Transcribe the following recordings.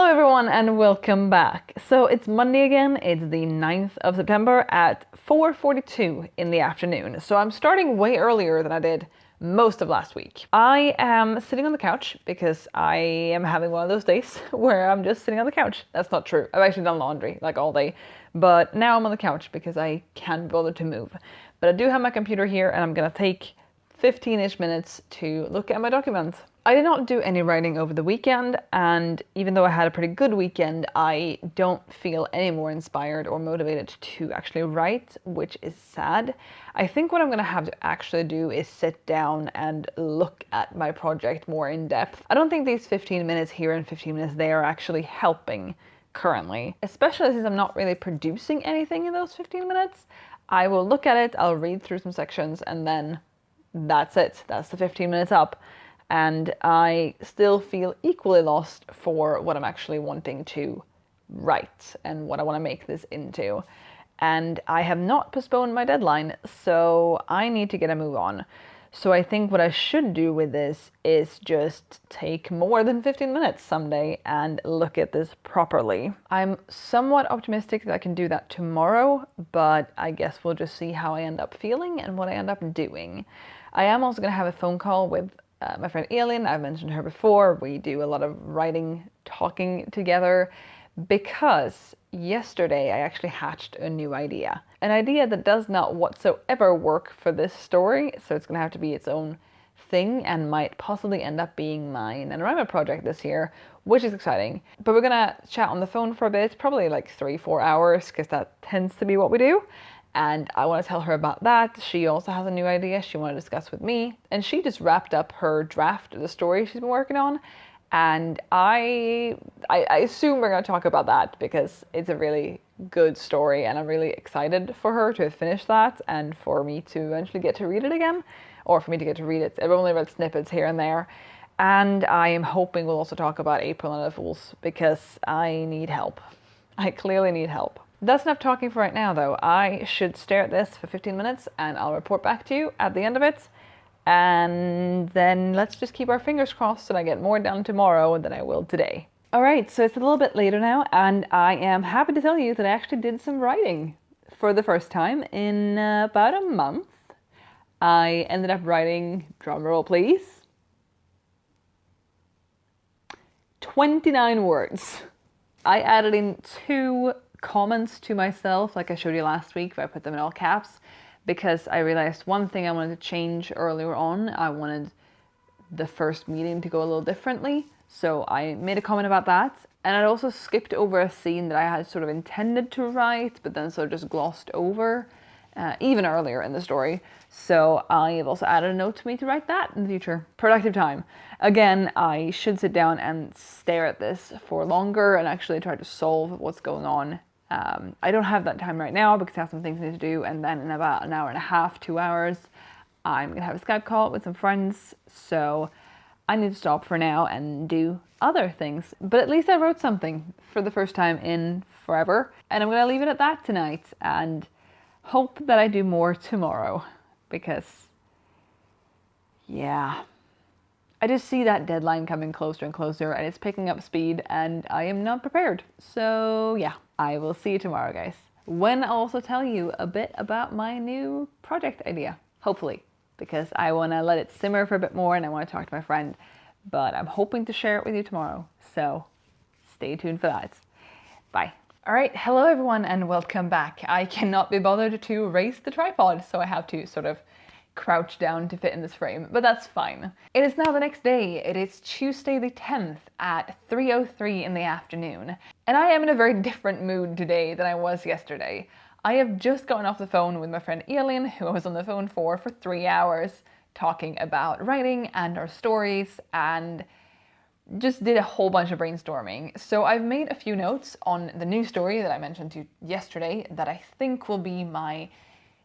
everyone and welcome back. So it's Monday again, it's the 9th of September at 4:42 in the afternoon. So I'm starting way earlier than I did most of last week. I am sitting on the couch because I am having one of those days where I'm just sitting on the couch. That's not true. I've actually done laundry like all day, but now I'm on the couch because I can't bother to move. But I do have my computer here and I'm gonna take 15-ish minutes to look at my documents. I did not do any writing over the weekend, and even though I had a pretty good weekend, I don't feel any more inspired or motivated to actually write, which is sad. I think what I'm gonna have to actually do is sit down and look at my project more in depth. I don't think these 15 minutes here and 15 minutes there are actually helping currently, especially since I'm not really producing anything in those 15 minutes. I will look at it, I'll read through some sections, and then that's it. That's the 15 minutes up. And I still feel equally lost for what I'm actually wanting to write and what I want to make this into. And I have not postponed my deadline, so I need to get a move on. So I think what I should do with this is just take more than 15 minutes someday and look at this properly. I'm somewhat optimistic that I can do that tomorrow, but I guess we'll just see how I end up feeling and what I end up doing. I am also going to have a phone call with my friend Elin. I've mentioned her before. We do a lot of writing, talking together, because yesterday I actually hatched a new idea. An idea that does not whatsoever work for this story, so it's going to have to be its own thing and might possibly end up being my NaNoWriMo project this year, which is exciting. But we're going to chat on the phone for a bit, probably like 3-4 hours, because that tends to be what we do. And I want to tell her about that. She also has a new idea she wanted to discuss with me. And she just wrapped up her draft of the story she's been working on. And I assume we're going to talk about that because it's a really good story and I'm really excited for her to have finished that and for me to eventually get to read it again. Or for me to get to read it. I've only read snippets here and there. And I am hoping we'll also talk about April and the Fools because I need help. I clearly need help. That's enough talking for right now though. I should stare at this for 15 minutes and I'll report back to you at the end of it. And then let's just keep our fingers crossed that I get more done tomorrow than I will today. Alright, so it's a little bit later now and I am happy to tell you that I actually did some writing for the first time in about a month. I ended up writing, drumroll please, 29 words. I added in 2 comments to myself like I showed you last week, but I put them in all caps because I realized one thing I wanted to change earlier on. I wanted the first meeting to go a little differently, so I made a comment about that. And I'd also skipped over a scene that I had sort of intended to write but then sort of just glossed over even earlier in the story. So I have also added a note to me to write that in the future. Productive time. Again, I should sit down and stare at this for longer and actually try to solve what's going on. I don't have that time right now because I have some things I need to do, and then in about an hour and a half, 2 hours, I'm gonna have a Skype call with some friends, so I need to stop for now and do other things. But at least I wrote something for the first time in forever, and I'm gonna leave it at that tonight and hope that I do more tomorrow because, yeah. I just see that deadline coming closer and closer and it's picking up speed and I am not prepared. So yeah, I will see you tomorrow, guys. When I'll also tell you a bit about my new project idea, hopefully, because I want to let it simmer for a bit more and I want to talk to my friend, but I'm hoping to share it with you tomorrow. So stay tuned for that. Bye. All right, hello everyone and welcome back. I cannot be bothered to raise the tripod, so I have to sort of crouch down to fit in this frame, but that's fine. It is now the next day. It is Tuesday the 10th at 3:03 in the afternoon, and I am in a very different mood today than I was yesterday. I have just gotten off the phone with my friend Elin, who I was on the phone for 3 hours, talking about writing and our stories, and just did a whole bunch of brainstorming. So I've made a few notes on the new story that I mentioned to you yesterday that I think will be my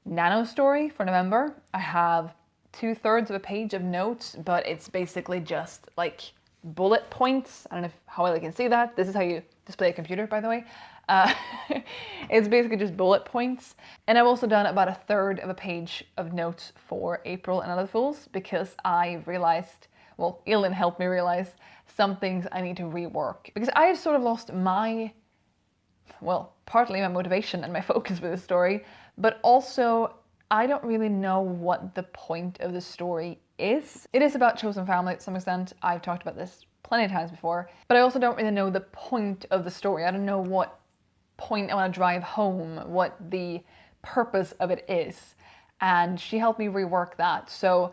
Nano story for November. I have 2/3 of a page of notes, but it's basically just like bullet points. I don't know how well you can see that. This is how you display a computer, by the way. It's basically just bullet points. And I've also done about 1/3 of a page of notes for April and Other Fools because I realized well, Elin helped me realize some things I need to rework, because I have sort of lost my, well, partly my motivation and my focus with the story, but also I don't really know what the point of the story is. It is about chosen family to some extent. I've talked about this plenty of times before, but I also don't really know the point of the story. I don't know what point I want to drive home, what the purpose of it is. And she helped me rework that. So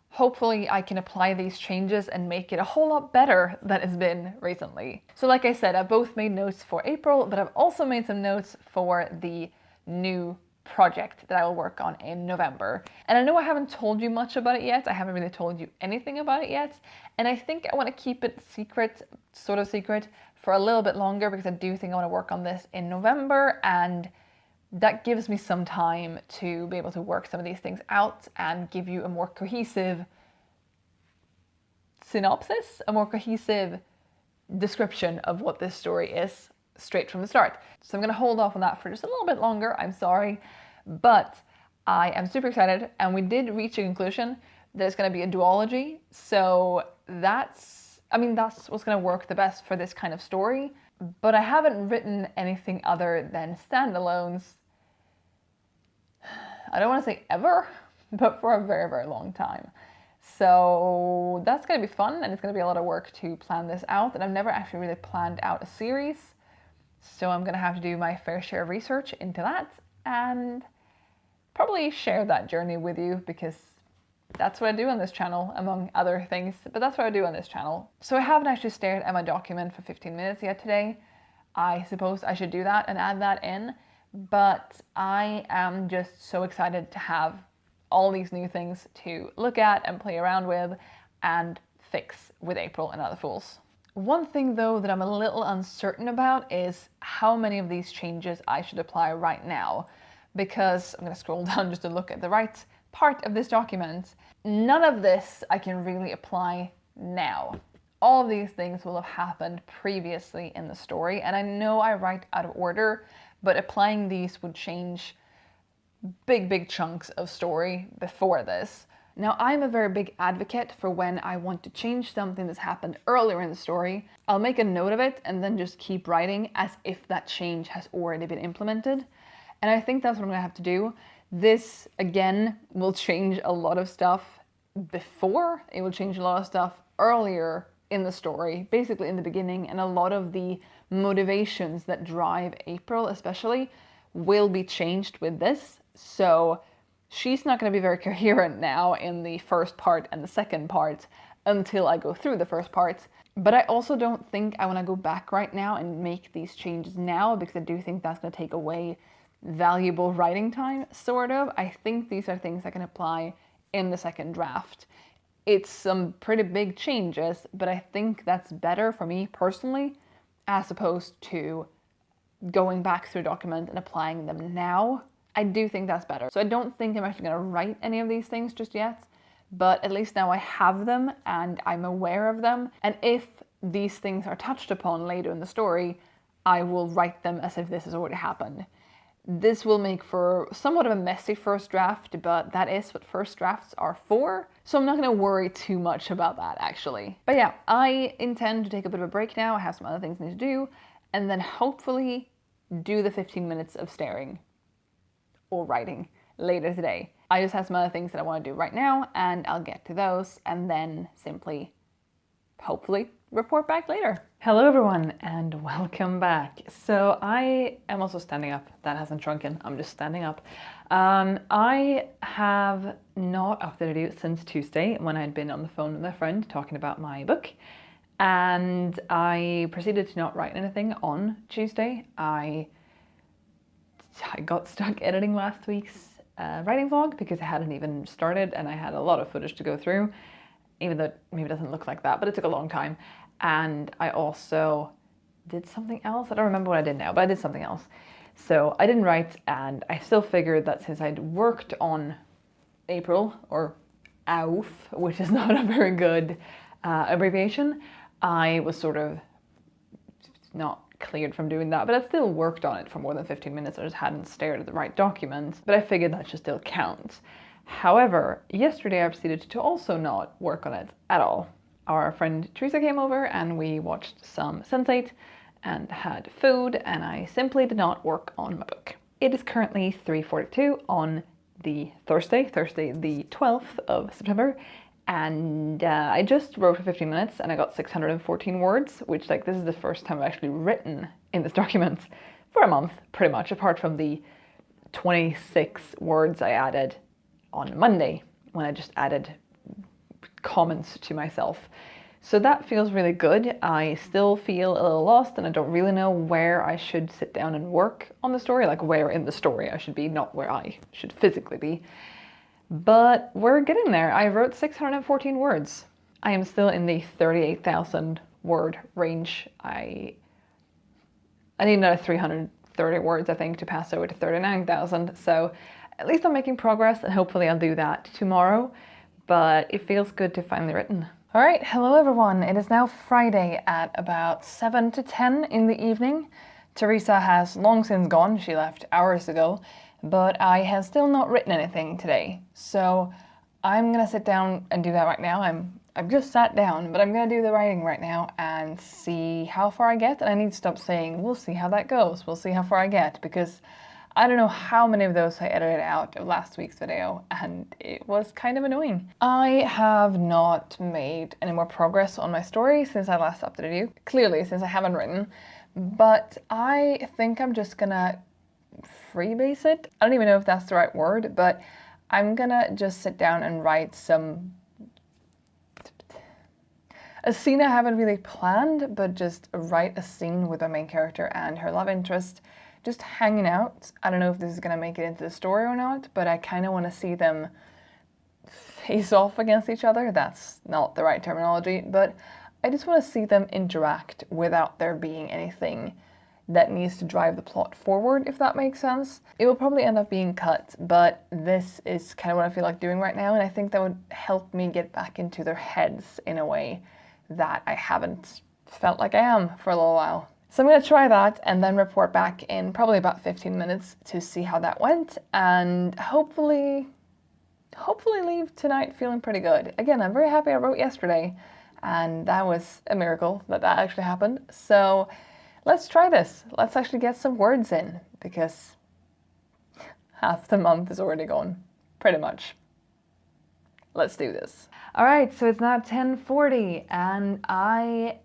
hopefully I can apply these changes and make it a whole lot better than it's been recently. So like I said, I've both made notes for April, but I've also made some notes for the new project that I will work on in November. And I know I haven't told you much about it yet. I haven't really told you anything about it yet. And I think I want to keep it secret, sort of secret, for a little bit longer, because I do think I want to work on this in November, and that gives me some time to be able to work some of these things out and give you a more cohesive synopsis, a more cohesive description of what this story is straight from the start. So I'm going to hold off on that for just a little bit longer. I'm sorry, but I am super excited, and we did reach a conclusion that it's going to be a duology. So that's what's going to work the best for this kind of story. But I haven't written anything other than standalones, I don't want to say ever, but for a very, very long time. So that's going to be fun, and it's going to be a lot of work to plan this out. And I've never actually really planned out a series. So I'm going to have to do my fair share of research into that and probably share that journey with you, because that's what I do on this channel, among other things, but that's what I do on this channel. So I haven't actually stared at my document for 15 minutes yet today. I suppose I should do that and add that in, but I am just so excited to have all these new things to look at and play around with and fix with April and Other Fools. One thing though that I'm a little uncertain about is how many of these changes I should apply right now, because I'm going to scroll down just to look at the right part of this document. None of this I can really apply now. All of these things will have happened previously in the story, and I know I write out of order, but applying these would change big chunks of story before this. Now, I'm a very big advocate for when I want to change something that's happened earlier in the story, I'll make a note of it and then just keep writing as if that change has already been implemented. And I think that's what I'm gonna have to do. This, again, will change a lot of stuff before, it will change a lot of stuff earlier in the story, basically in the beginning, and a lot of the motivations that drive April especially will be changed with this. So she's not going to be very coherent now in the first part and the second part until I go through the first part. But I also don't think I want to go back right now and make these changes now, because I do think that's going to take away valuable writing time, sort of. I think these are things I can apply in the second draft. It's some pretty big changes, but I think that's better for me personally, as opposed to going back through a document and applying them now. I do think that's better. So I don't think I'm actually going to write any of these things just yet, but at least now I have them and I'm aware of them. And if these things are touched upon later in the story, I will write them as if this has already happened. This will make for somewhat of a messy first draft, but that is what first drafts are for. So I'm not going to worry too much about that, actually. But yeah, I intend to take a bit of a break now. I have some other things I need to do, and then hopefully do the 15 minutes of staring or writing later today. I just have some other things that I want to do right now, and I'll get to those, and then simply, hopefully, report back later. Hello everyone, and welcome back. So I am also standing up. That hasn't shrunken, I'm just standing up. I have not updated you since Tuesday, when I'd been on the phone with a friend talking about my book. And I proceeded to not write anything on Tuesday. I got stuck editing last week's writing vlog because I hadn't even started, and I had a lot of footage to go through, even though maybe it doesn't look like that, but it took a long time. And I also did something else. I don't remember what I did now, but I did something else. So I didn't write, and I still figured that since I'd worked on April, or AUF, which is not a very good abbreviation, I was sort of not cleared from doing that, but I still worked on it for more than 15 minutes. I just hadn't stared at the right documents, but I figured that should still count. However, yesterday I proceeded to also not work on it at all. our friend Teresa came over and we watched some Sense8 and had food, and I simply did not work on my book. It is currently 3:42 on the Thursday the 12th of September, and I just wrote for 15 minutes and I got 614 words, which, like, this is the first time I've actually written in this document for a month, pretty much, apart from the 26 words I added on Monday when I just added comments to myself. So that feels really good. I still feel a little lost and I don't really know where I should sit down and work on the story, like where in the story I should be, not where I should physically be. But we're getting there. I wrote 614 words. I am still in the 38,000 word range. I need another 330 words, I think, to pass over to 39,000. So at least I'm making progress, and hopefully I'll do that tomorrow. But it feels good to finally written. All right, hello everyone. It is now Friday at about 7 to 10 in the evening. Teresa has long since gone. She left hours ago, but I have still not written anything today. So I'm gonna sit down and do that right now. I've just sat down, but I'm gonna do the writing right now and see how far I get. And I need to stop saying, we'll see how that goes. We'll see how far I get, because I don't know how many of those I edited out of last week's video, and it was kind of annoying. I have not made any more progress on my story since I last updated you, clearly since I haven't written, but I think I'm just gonna freebase it. I don't even know if that's the right word, but I'm gonna just sit down and write a scene I haven't really planned, but just write a scene with my main character and her love interest just hanging out. I don't know if this is gonna make it into the story or not, but I kind of want to see them face off against each other. That's not the right terminology, but I just want to see them interact without there being anything that needs to drive the plot forward, if that makes sense. It will probably end up being cut, but this is kind of what I feel like doing right now, and I think that would help me get back into their heads in a way that I haven't felt like I am for a little while. So I'm going to try that and then report back in probably about 15 minutes to see how that went, and hopefully leave tonight feeling pretty good. Again, I'm very happy I wrote yesterday, and that was a miracle that actually happened. So let's try this. Let's actually get some words in, because half the month is already gone, pretty much. Let's do this. All right, so it's now 10:40, and I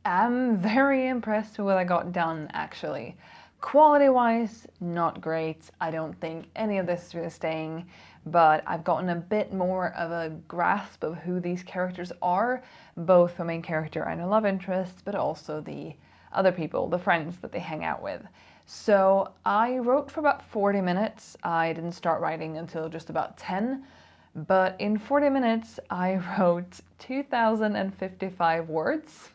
am very impressed with what I got done, actually. Quality-wise, not great. I don't think any of this is really staying, but I've gotten a bit more of a grasp of who these characters are, both the main character and her love interest, but also the other people, the friends that they hang out with. So I wrote for about 40 minutes. I didn't start writing until just about 10, but in 40 minutes, I wrote 2,055 words.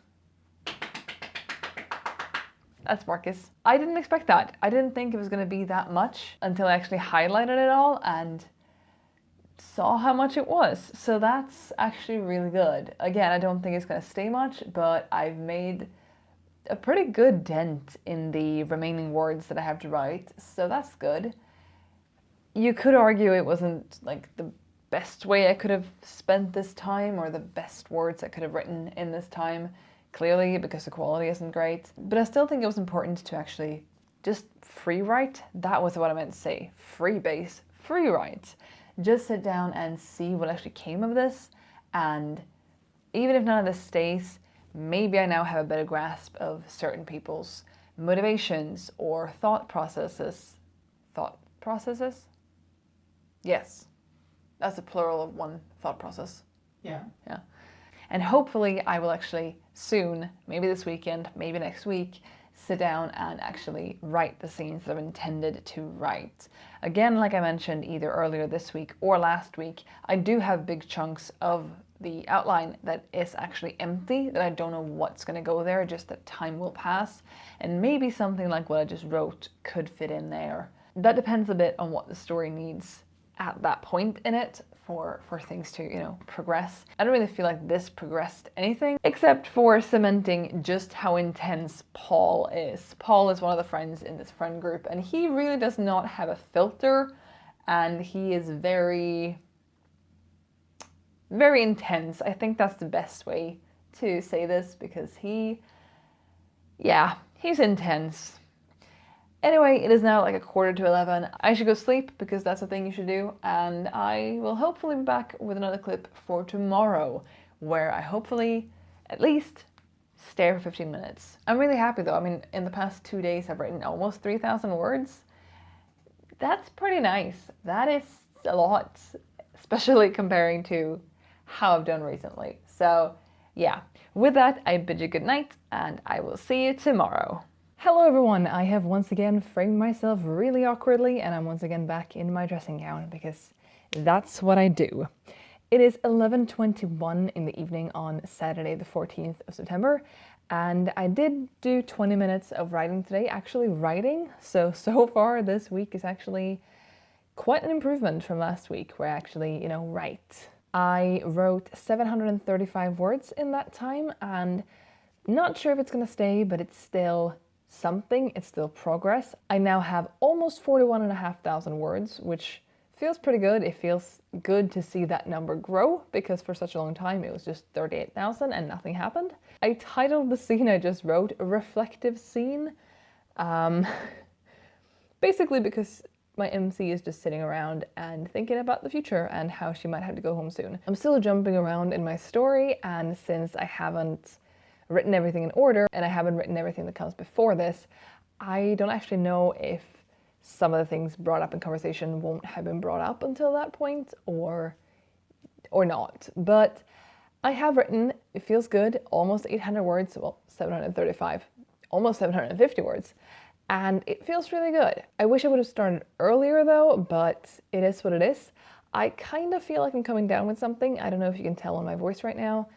That's Marcus. I didn't expect that. I didn't think it was going to be that much until I actually highlighted it all and saw how much it was. So that's actually really good. Again, I don't think it's going to stay much, but I've made a pretty good dent in the remaining words that I have to write, so that's good. You could argue it wasn't like the best way I could have spent this time, or the best words I could have written in this time, clearly, because the quality isn't great. But I still think it was important to actually just free write. That was what I meant to say. Freebase, free write. Just sit down and see what actually came of this, and even if none of this stays, maybe I now have a better grasp of certain people's motivations or thought processes. Thought processes? Yes. That's a plural of one thought process. Yeah. Yeah. And hopefully I will actually soon, maybe this weekend, maybe next week, sit down and actually write the scenes that I've intended to write. Again, like I mentioned either earlier this week or last week, I do have big chunks of the outline that is actually empty, that I don't know what's going to go there, just that time will pass, and maybe something like what I just wrote could fit in there. That depends a bit on what the story needs at that point in it for things to, you know, progress. I don't really feel like this progressed anything, except for cementing just how intense Paul is. Paul is one of the friends in this friend group, and he really does not have a filter, and he is very very intense. I think that's the best way to say this because he's intense. Anyway, it is now like 11:15. I should go sleep because that's the thing you should do. And I will hopefully be back with another clip for tomorrow where I hopefully at least stay for 15 minutes. I'm really happy though. I mean, in the past 2 days, I've written almost 3,000 words. That's pretty nice. That is a lot, especially comparing to how I've done recently. So yeah, with that, I bid you good night and I will see you tomorrow. Hello everyone, I have once again framed myself really awkwardly and I'm once again back in my dressing gown because that's what I do. It is 11:21 in the evening on Saturday the 14th of September and I did do 20 minutes of writing today, actually writing. So far this week is actually quite an improvement from last week where I actually, write. I wrote 735 words in that time and not sure if it's gonna stay, but it's still something, it's still progress. I now have almost 41,500 words, which feels pretty good. It feels good to see that number grow because for such a long time it was just 38,000 and nothing happened. I titled the scene I just wrote a reflective scene, basically because my MC is just sitting around and thinking about the future and how she might have to go home soon. I'm still jumping around in my story, and since I haven't written everything in order and I haven't written everything that comes before this, I don't actually know if some of the things brought up in conversation won't have been brought up until that point or not. But I have written, it feels good, almost 800 words, well, 735, almost 750 words, and it feels really good. I wish I would have started earlier though, but it is what it is. I kind of feel like I'm coming down with something. I don't know if you can tell on my voice right now.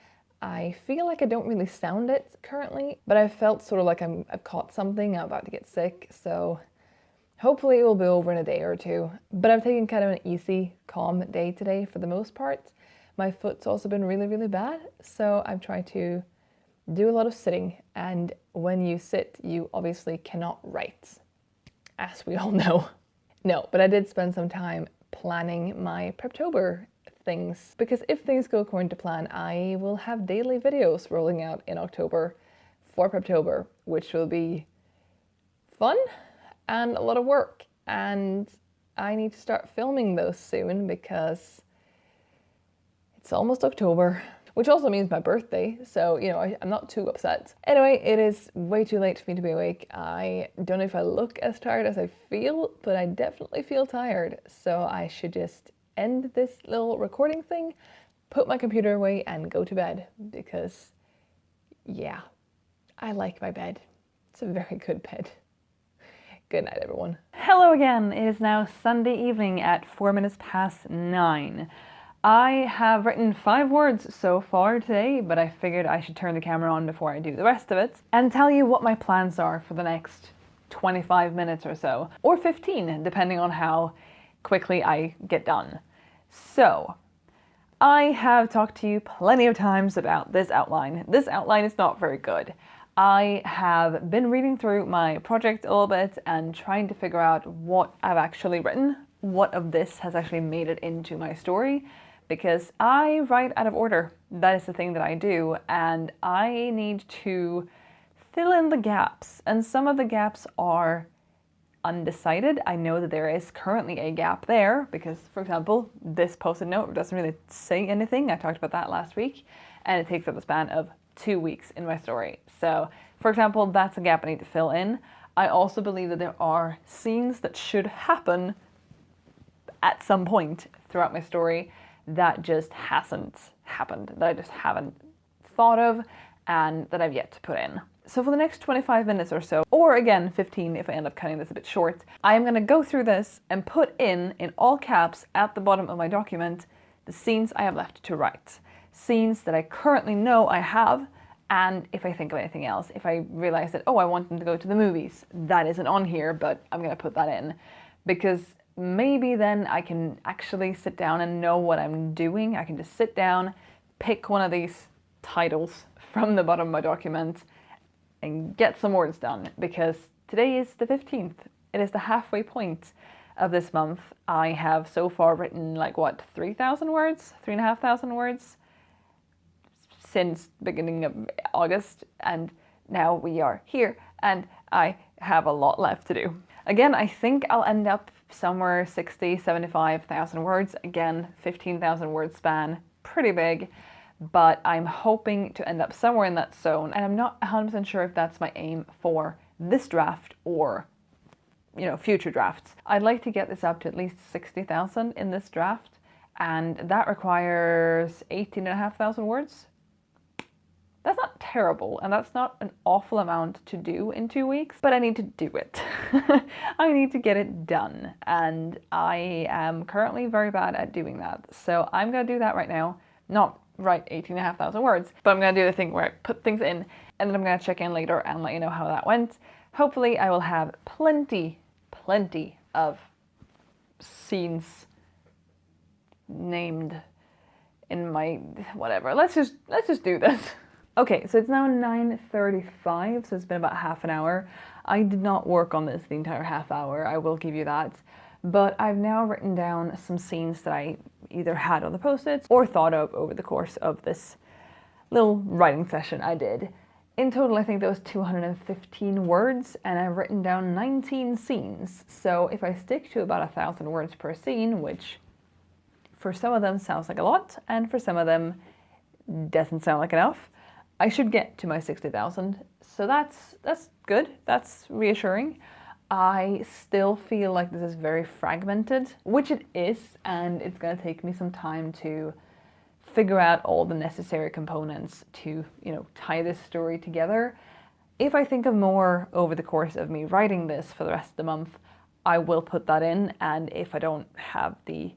I feel like I don't really sound it currently, but I felt sort of like I've caught something, I'm about to get sick, so hopefully it will be over in a day or two. But I've taken kind of an easy, calm day today for the most part. My foot's also been really, really bad, so I've tried to do a lot of sitting, and when you sit, you obviously cannot write, as we all know. No, but I did spend some time planning my Preptober things, because if things go according to plan, I will have daily videos rolling out in October for Preptober, which will be fun and a lot of work, and I need to start filming those soon because it's almost October, which also means my birthday, so I'm not too upset. Anyway, it is way too late for me to be awake. I don't know if I look as tired as I feel, but I definitely feel tired, so I should just end this little recording thing, put my computer away and go to bed because yeah, I like my bed. It's a very good bed. Good night, everyone. Hello again. It is now Sunday evening at 9:04. I have written 5 words so far today, but I figured I should turn the camera on before I do the rest of it and tell you what my plans are for the next 25 minutes or so, or 15, depending on how quickly I get done. So, I have talked to you plenty of times about this outline. This outline is not very good. I have been reading through my project a little bit and trying to figure out what I've actually written, what of this has actually made it into my story, because I write out of order. That is the thing that I do, and I need to fill in the gaps, and some of the gaps are undecided. I know that there is currently a gap there because, for example, this post-it note doesn't really say anything. I talked about that last week, and it takes up a span of 2 weeks in my story. So, for example, that's a gap I need to fill in. I also believe that there are scenes that should happen at some point throughout my story that just hasn't happened, that I just haven't thought of and that I've yet to put in. So for the next 25 minutes or so, or again 15 if I end up cutting this a bit short, I am going to go through this and put in all caps at the bottom of my document the scenes I have left to write. Scenes that I currently know I have, and if I think of anything else, if I realize that, oh, I want them to go to the movies, that isn't on here, but I'm going to put that in. Because maybe then I can actually sit down and know what I'm doing. I can just sit down, pick one of these titles from the bottom of my document, and get some words done, because today is the 15th. It is the halfway point of this month, I have so far written like what, 3,000 words, 3,500 words since the beginning of August, and now we are here and I have a lot left to do. Again, I think I'll end up somewhere 60, 75,000 words. Again, 15,000 word span, pretty big, but I'm hoping to end up somewhere in that zone, and I'm not 100% sure if that's my aim for this draft or, you know, future drafts. I'd like to get this up to at least 60,000 in this draft, and that requires 18,500 words. That's not terrible, and that's not an awful amount to do in 2 weeks, but I need to do it. I need to get it done, and I am currently very bad at doing that. So I'm gonna do that right now. Not write 18,500 words, but I'm gonna do the thing where I put things in, and then I'm gonna check in later and let you know how that went. Hopefully I will have plenty of scenes named in my whatever. Let's just do this. Okay, so it's now 9:35, so it's been about half an hour. I did not work on this the entire half hour, I will give you that. But I've now written down some scenes that I either had on the post-its or thought of over the course of this little writing session I did. In total, I think there was 215 words, and I've written down 19 scenes. So if I stick to about 1,000 words per scene, which for some of them sounds like a lot, and for some of them doesn't sound like enough, I should get to my 60,000. So that's good, that's reassuring. I still feel like this is very fragmented, which it is, and it's gonna take me some time to figure out all the necessary components to, you know, tie this story together. If I think of more over the course of me writing this for the rest of the month, I will put that in, and if I don't have the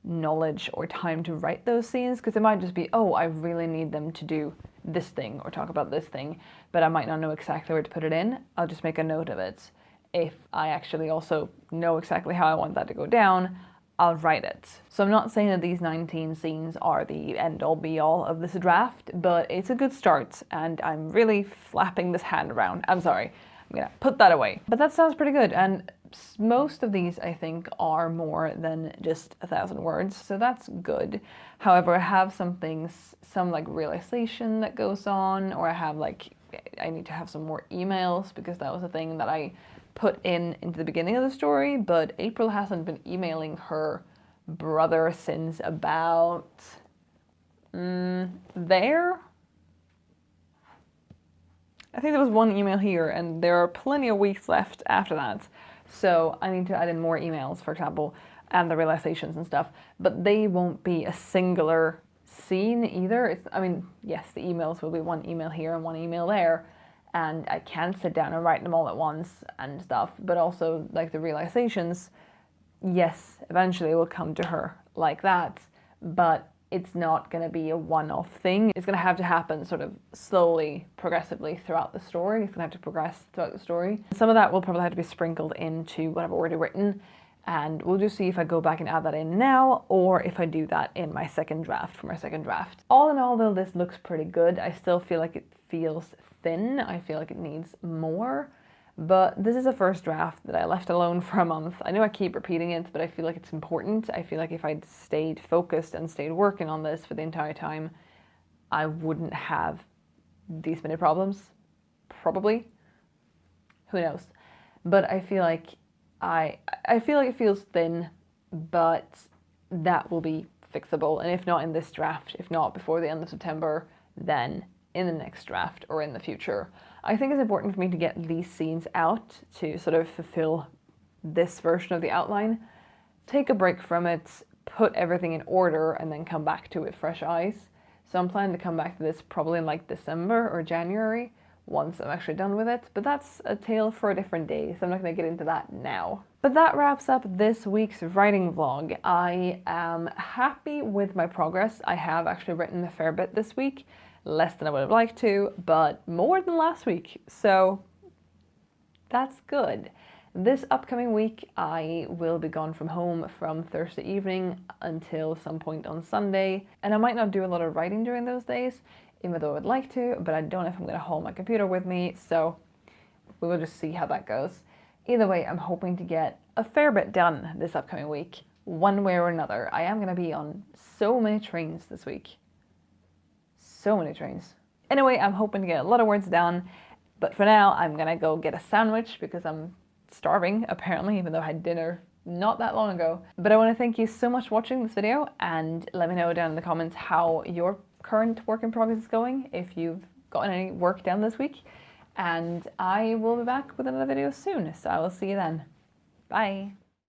knowledge or time to write those scenes, because it might just be, oh, I really need them to do this thing or talk about this thing, but I might not know exactly where to put it in, I'll just make a note of it. If I actually also know exactly how I want that to go down, I'll write it. So I'm not saying that these 19 scenes are the end-all be-all of this draft, but it's a good start, and I'm really flapping this hand around. I'm sorry, I'm gonna put that away. But that sounds pretty good, and most of these I think are more than just 1,000 words, so that's good. However, I have some things, some like realization that goes on, or I have like, I need to have some more emails, because that was a thing that I put into the beginning of the story, but April hasn't been emailing her brother since about there. I think there was one email here, and there are plenty of weeks left after that. So I need to add in more emails, for example, and the realizations and stuff, but they won't be a singular scene either. I mean, yes, the emails will be one email here and one email there, and I can sit down and write them all at once and stuff, but also like the realizations, yes, eventually will come to her like that, but it's not going to be a one-off thing. It's going to have to happen sort of slowly, progressively throughout the story. It's going to have to progress throughout the story. Some of that will probably have to be sprinkled into what I've already written, and we'll just see if I go back and add that in now, or if I do that in my second draft for my second draft. All in all, though, this looks pretty good. I still feel like it feels thin. I feel like it needs more, but this is a first draft that I left alone for a month. I know I keep repeating it, but I feel like it's important. I feel like if I'd stayed focused and stayed working on this for the entire time, I wouldn't have these many problems, probably. Who knows? But I feel like I feel like it feels thin, but that will be fixable. And if not in this draft, if not before the end of September, then in the next draft or in the future. I think it's important for me to get these scenes out to sort of fulfill this version of the outline, take a break from it, put everything in order, and then come back to it with fresh eyes. So I'm planning to come back to this probably in like December or January, once I'm actually done with it, but that's a tale for a different day, so I'm not going to get into that now. But that wraps up this week's writing vlog. I am happy with my progress. I have actually written a fair bit this week, less than I would have liked to, but more than last week, so that's good. This upcoming week I will be gone from home from Thursday evening until some point on Sunday, and I might not do a lot of writing during those days, even though I would like to, but I don't know if I'm going to haul my computer with me, so we will just see how that goes. Either way, I'm hoping to get a fair bit done this upcoming week, one way or another. I am going to be on so many trains this week. So many trains. Anyway, I'm hoping to get a lot of words done, but for now, I'm going to go get a sandwich because I'm starving, apparently, even though I had dinner not that long ago. But I want to thank you so much for watching this video, and let me know down in the comments how your current work in progress is going, if you've gotten any work done this week. And I will be back with another video soon, so I will see you then. Bye.